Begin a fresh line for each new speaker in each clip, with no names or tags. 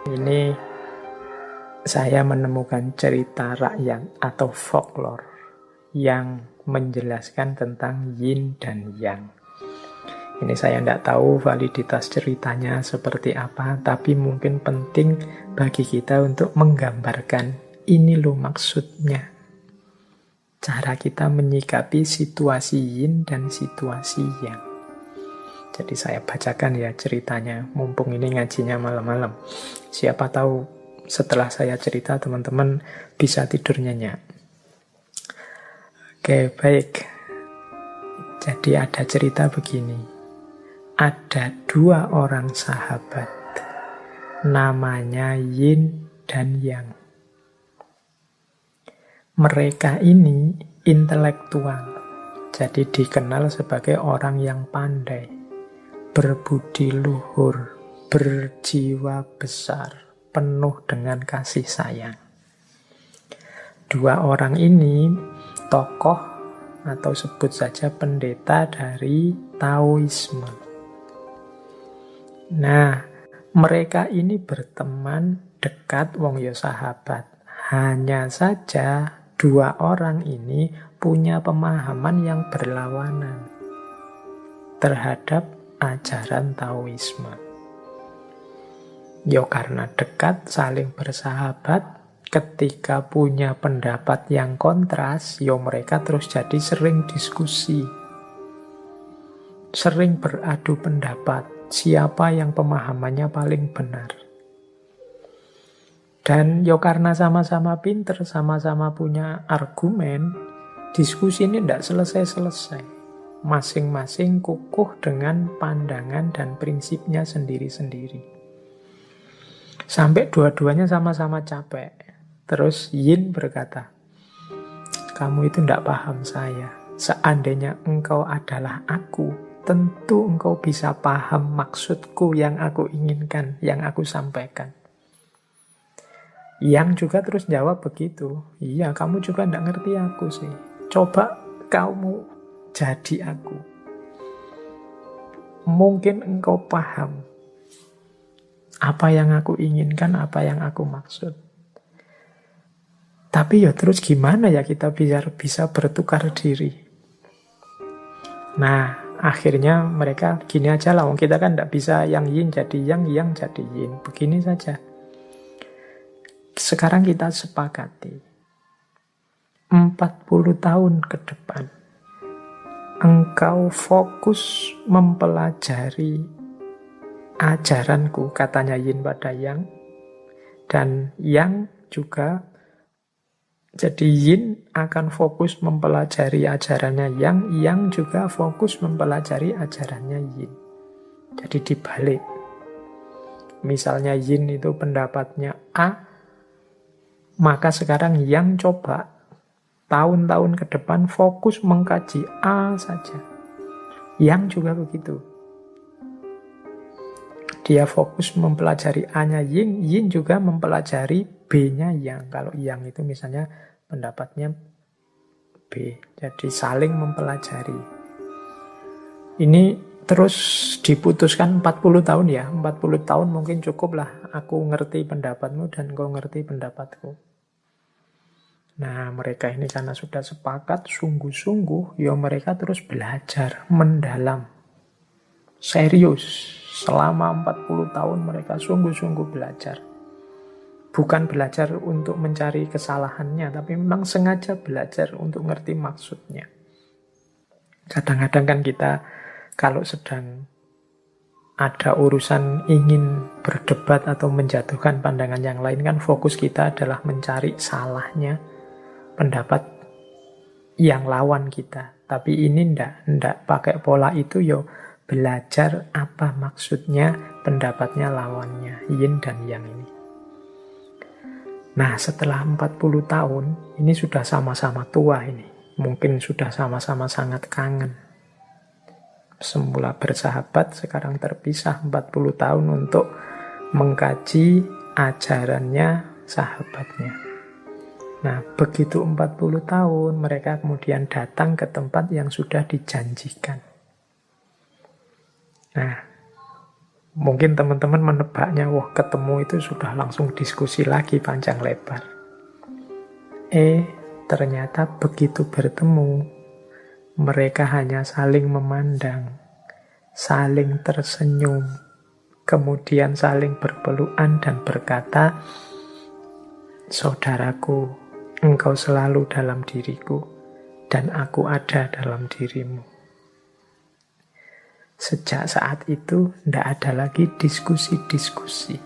Ini saya menemukan cerita rakyat atau folklore yang menjelaskan tentang yin dan yang. Ini saya tidak tahu validitas ceritanya seperti apa, tapi mungkin penting bagi kita untuk menggambarkan ini loh maksudnya. Cara kita menyikapi situasi yin dan situasi yang. Jadi saya bacakan ya ceritanya, mumpung ini ngajinya malam-malam. Siapa tahu setelah saya cerita teman-teman bisa tidur nyenyak. Oke, baik. Jadi ada cerita begini. Ada dua orang sahabat, namanya Yin dan Yang. Mereka ini intelektual, jadi dikenal sebagai orang yang pandai, berbudi luhur, berjiwa besar, penuh dengan kasih sayang. Dua orang ini tokoh atau sebut saja pendeta dari Taoisme. Nah, mereka ini berteman dekat, wong yo sahabat. Hanya saja dua orang ini punya pemahaman yang berlawanan terhadap ajaran Taoisme. Yo karena dekat, saling bersahabat, ketika punya pendapat yang kontras, yo mereka terus jadi sering diskusi. Sering beradu pendapat. Siapa yang pemahamannya paling benar. Dan yo karena sama-sama pinter, sama-sama punya argumen, diskusi ini tidak selesai-selesai. Masing-masing kukuh dengan pandangan dan prinsipnya sendiri-sendiri. Sampai dua-duanya sama-sama capek. Terus Yin berkata, kamu itu tidak paham saya. Seandainya engkau adalah aku, tentu engkau bisa paham maksudku yang aku inginkan, yang aku sampaikan. Yang juga terus jawab begitu. Iya, kamu juga tidak ngerti aku sih. Coba kamu jadi aku. Mungkin engkau paham apa yang aku inginkan, apa yang aku maksud. Tapi ya terus gimana ya kita biar bisa bertukar diri? Nah, akhirnya mereka gini aja lah, kita kan tidak bisa yang yin jadi yang jadi yin. Begini saja. Sekarang kita sepakati 40 tahun ke depan engkau fokus mempelajari ajaranku, katanya yin pada yang, dan yang juga. Jadi yin akan fokus mempelajari ajarannya yang juga fokus mempelajari ajarannya yin. Jadi dibalik. Misalnya yin itu pendapatnya A, maka sekarang yang coba tahun-tahun ke depan fokus mengkaji A saja. Yang juga begitu. Dia fokus mempelajari A-nya yin, yin juga mempelajari B-nya yang. Kalau yang itu misalnya pendapatnya B. Jadi saling mempelajari. Ini terus diputuskan 40 tahun ya. 40 tahun mungkin cukup lah. Aku ngerti pendapatmu dan kau ngerti pendapatku. Nah, mereka ini karena sudah sepakat sungguh-sungguh, ya mereka terus belajar mendalam. Serius. Selama 40 tahun mereka sungguh-sungguh belajar. Bukan belajar untuk mencari kesalahannya, tapi memang sengaja belajar untuk ngerti maksudnya. Kadang-kadang kan kita kalau sedang ada urusan ingin berdebat atau menjatuhkan pandangan yang lain, kan fokus kita adalah mencari salahnya pendapat yang lawan kita. Tapi ini ndak pakai pola itu, yo belajar apa maksudnya pendapatnya lawannya, yin dan yang ini. Nah, setelah 40 tahun, ini sudah sama-sama tua ini. Mungkin sudah sama-sama sangat kangen. Semula bersahabat, sekarang terpisah 40 tahun untuk mengkaji ajarannya sahabatnya. Nah, begitu 40 tahun, mereka kemudian datang ke tempat yang sudah dijanjikan. Nah, Mungkin teman-teman menebaknya, wah ketemu itu sudah langsung diskusi lagi panjang lebar. Ternyata begitu bertemu, mereka hanya saling memandang, saling tersenyum, kemudian saling berpelukan dan berkata, saudaraku, engkau selalu dalam diriku, dan aku ada dalam dirimu. Sejak saat itu, tidak ada lagi diskusi-diskusi.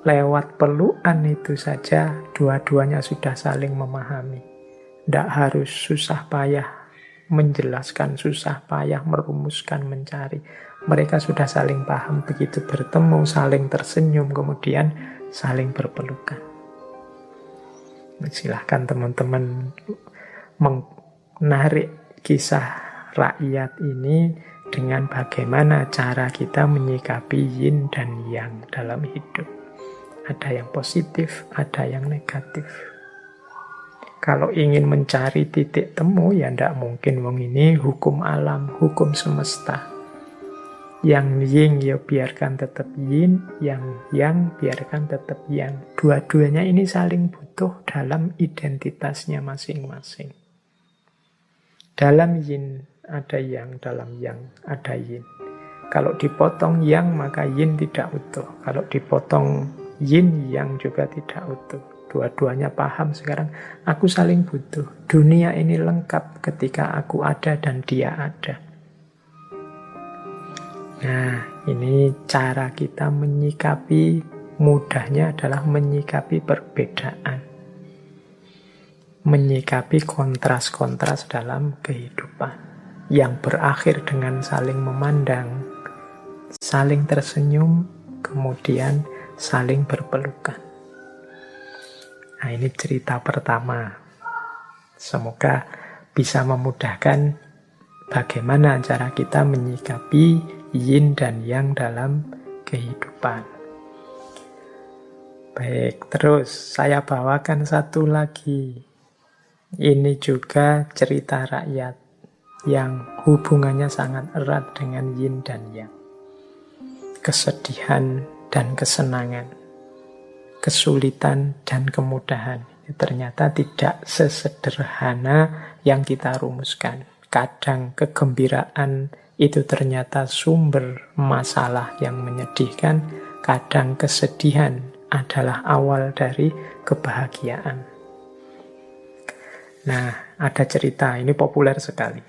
Lewat pelukan itu saja, dua-duanya sudah saling memahami. Tidak harus susah payah menjelaskan, susah payah merumuskan, mencari. Mereka sudah saling paham, begitu bertemu, saling tersenyum, kemudian saling berpelukan. Silahkan teman-teman menarik kisah rakyat ini dengan bagaimana cara kita menyikapi yin dan yang dalam hidup. Ada yang positif, ada yang negatif. Kalau ingin mencari titik temu, ya tidak mungkin. Wong ini hukum alam, hukum semesta. Yang yin ya biarkan tetap yin, yang biarkan tetap yang. Dua-duanya ini saling butuh dalam identitasnya masing-masing. Dalam yin ada yang, dalam yang ada yin. Kalau dipotong yang, maka yin tidak utuh. Kalau dipotong yin, yang juga tidak utuh. Dua-duanya paham sekarang, aku saling butuh. Dunia ini lengkap ketika aku ada dan dia ada. Nah, ini cara kita menyikapi, mudahnya adalah menyikapi perbedaan. Menyikapi kontras-kontras dalam kehidupan. Yang berakhir dengan saling memandang, saling tersenyum, kemudian saling berpelukan. Nah, ini cerita pertama. Semoga bisa memudahkan bagaimana cara kita menyikapi yin dan yang dalam kehidupan. Baik, terus saya bawakan satu lagi. Ini juga cerita rakyat yang hubungannya sangat erat dengan yin dan yang. Kesedihan dan kesenangan, kesulitan dan kemudahan. Ternyata tidak sesederhana yang kita rumuskan. Kadang kegembiraan itu ternyata sumber masalah yang menyedihkan. Kadang kesedihan adalah awal dari kebahagiaan. Nah, ada cerita, ini populer sekali,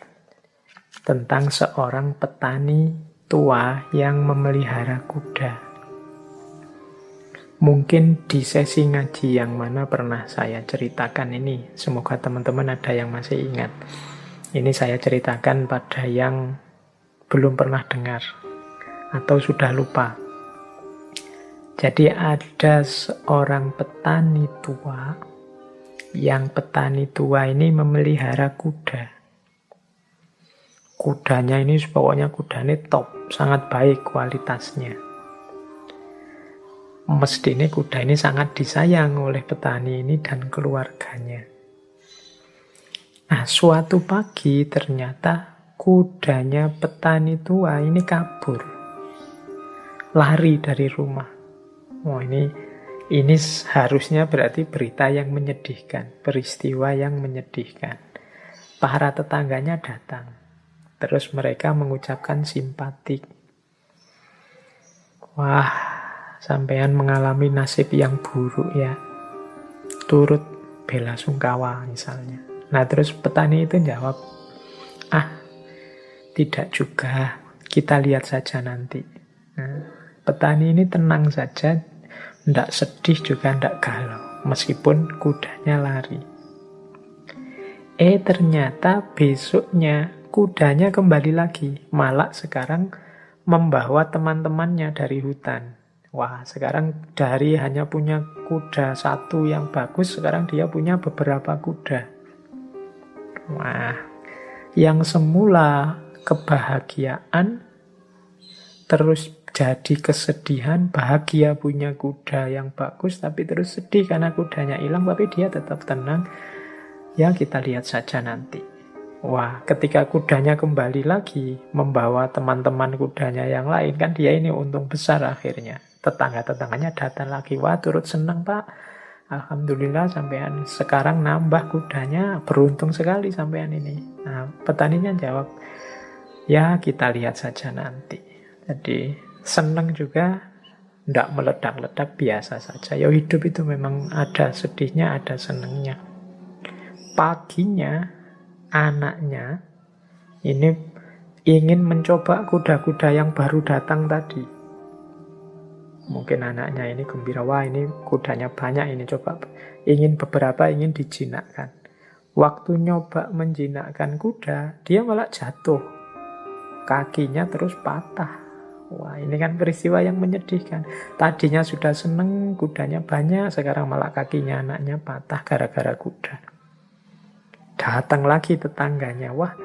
tentang seorang petani tua yang memelihara kuda. Mungkin di sesi ngaji yang mana pernah saya ceritakan ini. Semoga teman-teman ada yang masih ingat. Ini saya ceritakan pada yang belum pernah dengar atau sudah lupa. Jadi ada seorang petani tua, yang petani tua ini memelihara kuda. Kudanya ini pokoknya kudanya top, sangat baik kualitasnya. Mestinya kuda ini sangat disayang oleh petani ini dan keluarganya. Nah, suatu pagi ternyata kudanya petani tua ini kabur. Lari dari rumah. Oh, ini harusnya berarti berita yang menyedihkan, peristiwa yang menyedihkan. Para tetangganya datang. Terus mereka mengucapkan simpatik. Wah, sampean mengalami nasib yang buruk ya. Turut bela sungkawa misalnya. Nah, terus petani itu jawab, tidak juga, kita lihat saja nanti. Nah, petani ini tenang saja, tidak sedih juga tidak galau, meskipun kudanya lari. Ternyata besoknya kudanya kembali lagi, malah sekarang membawa teman-temannya dari hutan. Wah, sekarang dari hanya punya kuda satu yang bagus, sekarang dia punya beberapa kuda. Wah, yang semula kebahagiaan terus jadi kesedihan, bahagia punya kuda yang bagus, tapi terus sedih karena kudanya hilang, tapi dia tetap tenang. Ya, kita lihat saja nanti. Wah, ketika kudanya kembali lagi membawa teman-teman kudanya yang lain, kan dia ini untung besar akhirnya. Tetangga-tetangganya datang lagi, wah turut senang Pak. Alhamdulillah sampean sekarang nambah kudanya, beruntung sekali sampean ini. Nah, petaninya jawab, ya kita lihat saja nanti. Jadi senang juga, tidak meledak-ledak, biasa saja. Ya hidup itu memang ada sedihnya, ada senangnya. Paginya anaknya ini ingin mencoba kuda-kuda yang baru datang tadi. Mungkin anaknya ini gembira, wah ini kudanya banyak, ini coba. Ingin beberapa, ingin dijinakkan. Waktu nyoba menjinakkan kuda, dia malah jatuh. Kakinya terus patah. Wah, ini kan peristiwa yang menyedihkan. Tadinya sudah seneng, kudanya banyak, sekarang malah kakinya anaknya patah gara-gara kuda. Datang lagi tetangganya, wah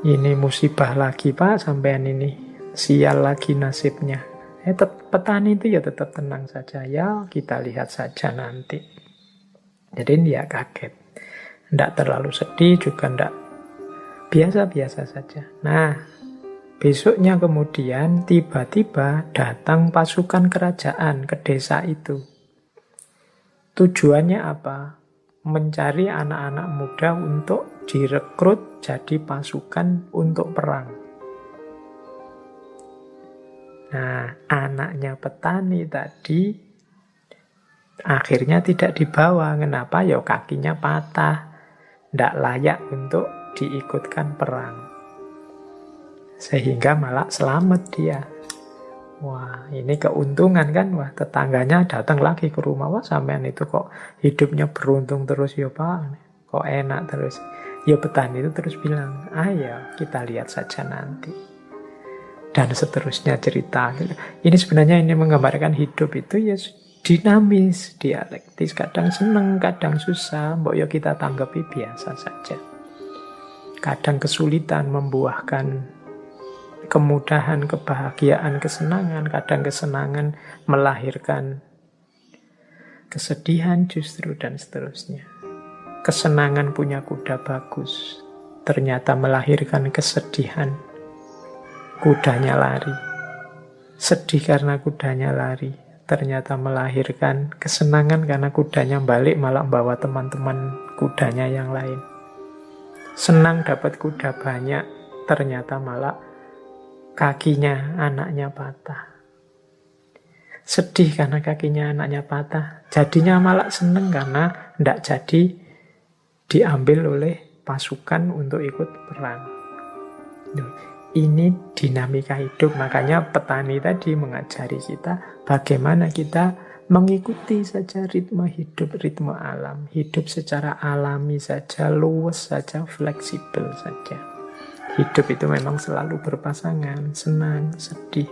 ini musibah lagi Pak, sampean ini sial lagi nasibnya. Petani itu ya tetap tenang saja, ya kita lihat saja nanti. Jadi dia kaget, tidak terlalu sedih juga tidak, biasa-biasa saja. Nah, besoknya kemudian tiba-tiba datang pasukan kerajaan ke desa itu. Tujuannya apa? Mencari anak-anak muda untuk direkrut jadi pasukan untuk perang. Nah, anaknya petani tadi akhirnya tidak dibawa. Kenapa? Ya kakinya patah. Tidak layak untuk diikutkan perang. Sehingga malah selamat dia. Wah, ini keuntungan kan? Wah, tetangganya datang lagi ke rumah. Wah, sampean itu kok hidupnya beruntung terus ya Pak? Kok enak terus? Ya petani itu terus bilang, ya kita lihat saja nanti. Dan seterusnya cerita. Ini sebenarnya ini menggambarkan hidup itu ya dinamis, dialektis. Kadang senang, kadang susah. Mbok ya kita tanggapi biasa saja. Kadang kesulitan membuahkan kemudahan, kebahagiaan, kesenangan. Kadang kesenangan melahirkan kesedihan justru, dan seterusnya. Kesenangan punya kuda bagus, ternyata melahirkan kesedihan. Kudanya lari. Sedih karena kudanya lari, ternyata melahirkan kesenangan karena kudanya balik malah bawa teman-teman kudanya yang lain. Senang dapat kuda banyak, ternyata malah kakinya anaknya patah. Sedih karena kakinya anaknya patah, jadinya malah seneng karena tidak jadi diambil oleh pasukan untuk ikut perang. Ini dinamika hidup. Makanya petani tadi mengajari kita bagaimana kita mengikuti saja ritme hidup, ritme alam. Hidup secara alami saja, luwes saja, fleksibel saja. Hidup itu memang selalu berpasangan, senang, sedih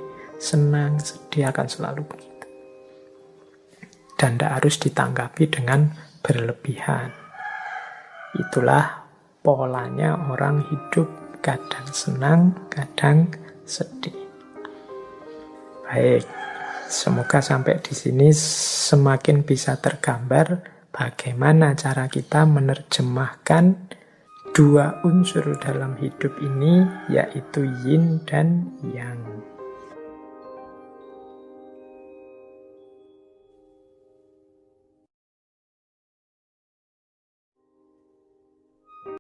akan selalu begitu. Dan tidak harus ditanggapi dengan berlebihan. Itulah polanya orang hidup, kadang senang, kadang sedih. Baik, semoga sampai di sini semakin bisa tergambar bagaimana cara kita menerjemahkan dua unsur dalam hidup ini, yaitu yin dan yang.